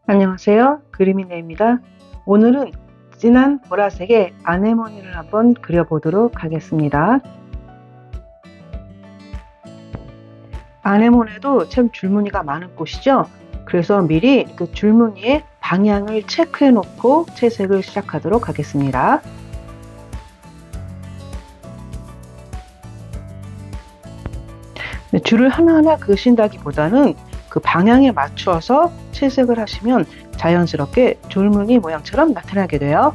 안녕하세요. 그림이네입니다. 오늘은 진한 보라색의 아네모네를 한번 그려보도록 하겠습니다. 아네모네도 참 줄무늬가 많은 꽃이죠. 그래서 미리 그 줄무늬의 방향을 체크해 놓고 채색을 시작하도록 하겠습니다. 줄을 하나하나 그으신다기보다는 그 방향에 맞추어서 채색을 하시면 자연스럽게 줄무늬 모양처럼 나타나게 돼요.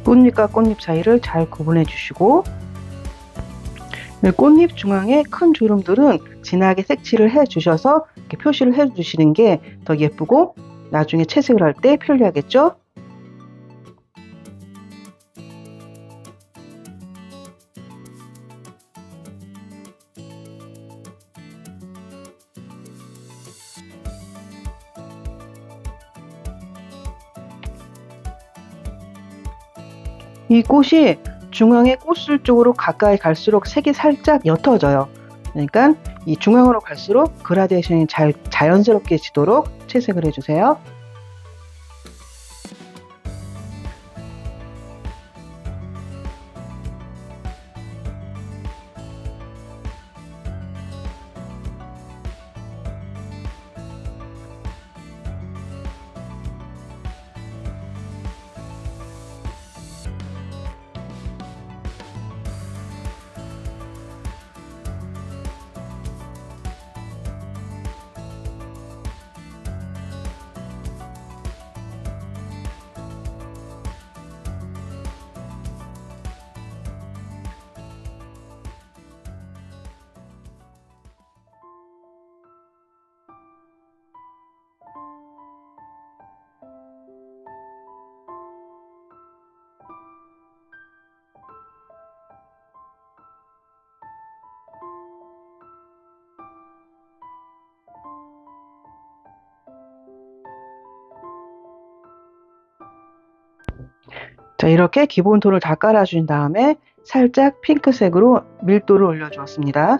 꽃잎과 꽃잎 사이를 잘 구분해 주시고, 꽃잎 중앙에 큰 주름들은 진하게 색칠을 해 주셔서 이렇게 표시를 해 주시는 게 더 예쁘고 나중에 채색을 할 때 편리하겠죠? 이 꽃이 중앙의 꽃술 쪽으로 가까이 갈수록 색이 살짝 옅어져요. 그러니까 이 중앙으로 갈수록 그라데이션이 자연스럽게 지도록 채색을 해주세요. 자, 이렇게 기본 톤을 다 깔아준 다음에 살짝 핑크색으로 밀도를 올려주었습니다.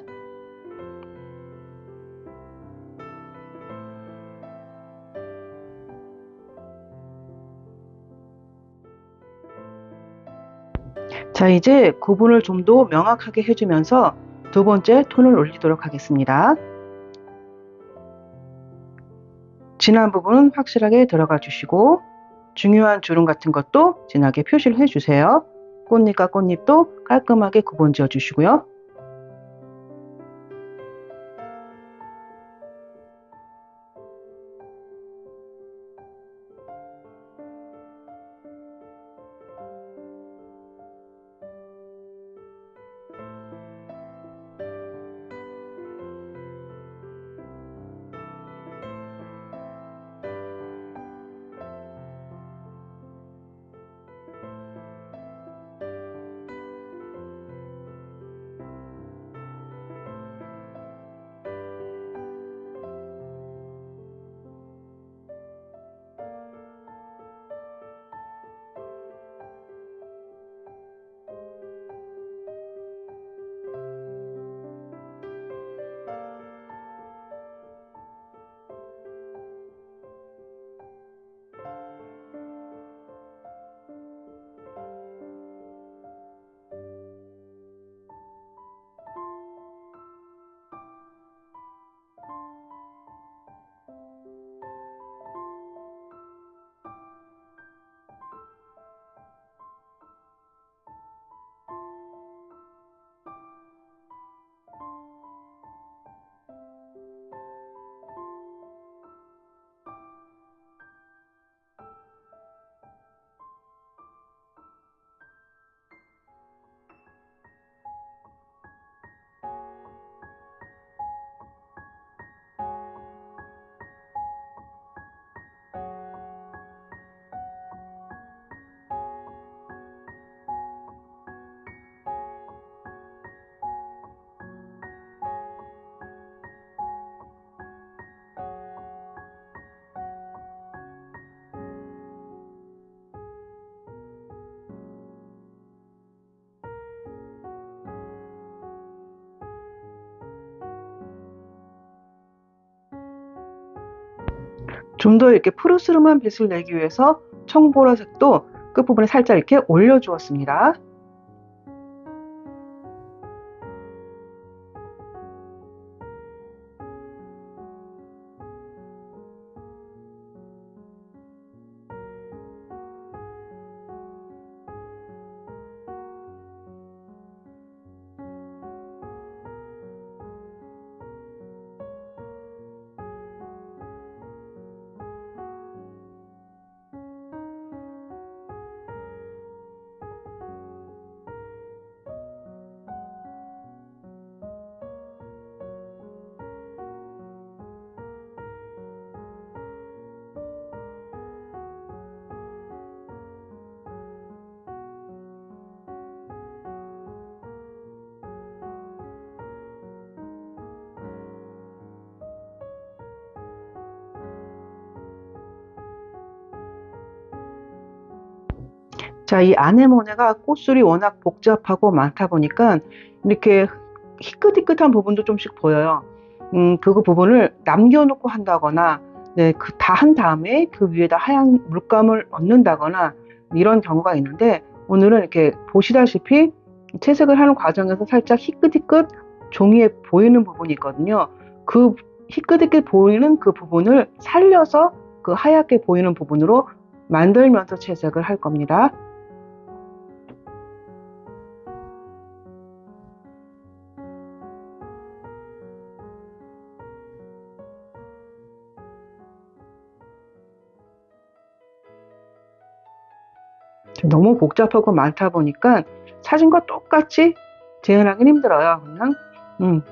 자, 이제 구분을 좀 더 명확하게 해주면서 두 번째 톤을 올리도록 하겠습니다. 진한 부분은 확실하게 들어가 주시고 중요한 주름 같은 것도 진하게 표시를 해주세요. 꽃잎과 꽃잎도 깔끔하게 구분 지어 주시고요. 좀 더 이렇게 푸르스름한 빛을 내기 위해서 청보라색도 끝부분에 살짝 이렇게 올려주었습니다. 자, 이 아네모네가 꽃술이 워낙 복잡하고 많다 보니까 이렇게 희끗희끗한 부분도 좀씩 보여요. 그 부분을 남겨놓고 한다거나, 네, 다 한 다음에 그 위에다 하얀 물감을 얹는다거나 이런 경우가 있는데, 오늘은 이렇게 보시다시피 채색을 하는 과정에서 살짝 희끗희끗 종이에 보이는 부분이 있거든요. 그 희끗희끗 보이는 그 부분을 살려서 그 하얗게 보이는 부분으로 만들면서 채색을 할 겁니다. 너무 복잡하고 많다 보니까 사진과 똑같이 재현하기는 힘들어요. 그냥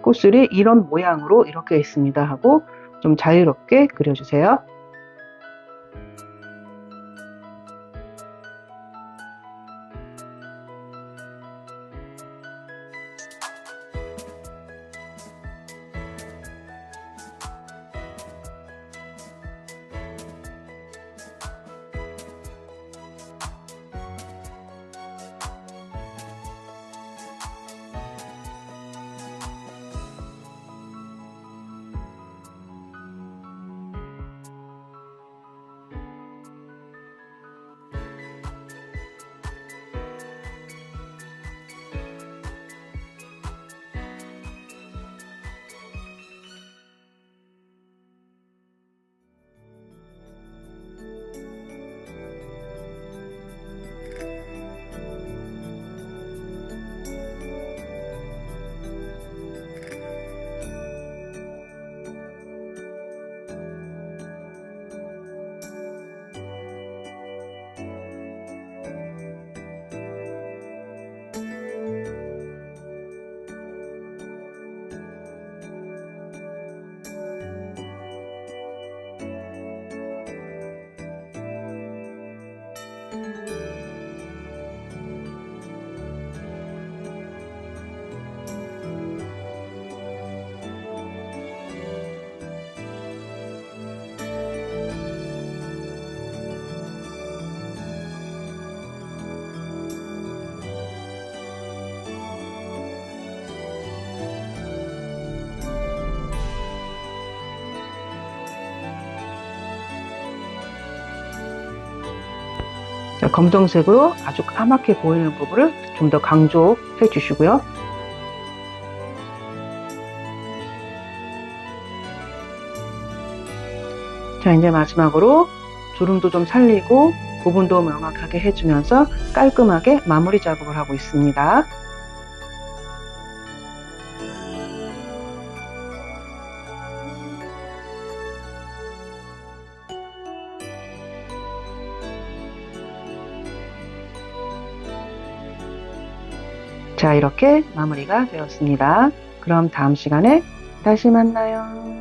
꽃술이 이런 모양으로 이렇게 있습니다 하고 좀 자유롭게 그려주세요. 자, 검정색으로 아주 까맣게 보이는 부분을 좀 더 강조해 주시고요. 자, 이제 마지막으로 주름도 좀 살리고 구분도 명확하게 해주면서 깔끔하게 마무리 작업을 하고 있습니다. 자, 이렇게 마무리가 되었습니다. 그럼 다음 시간에 다시 만나요.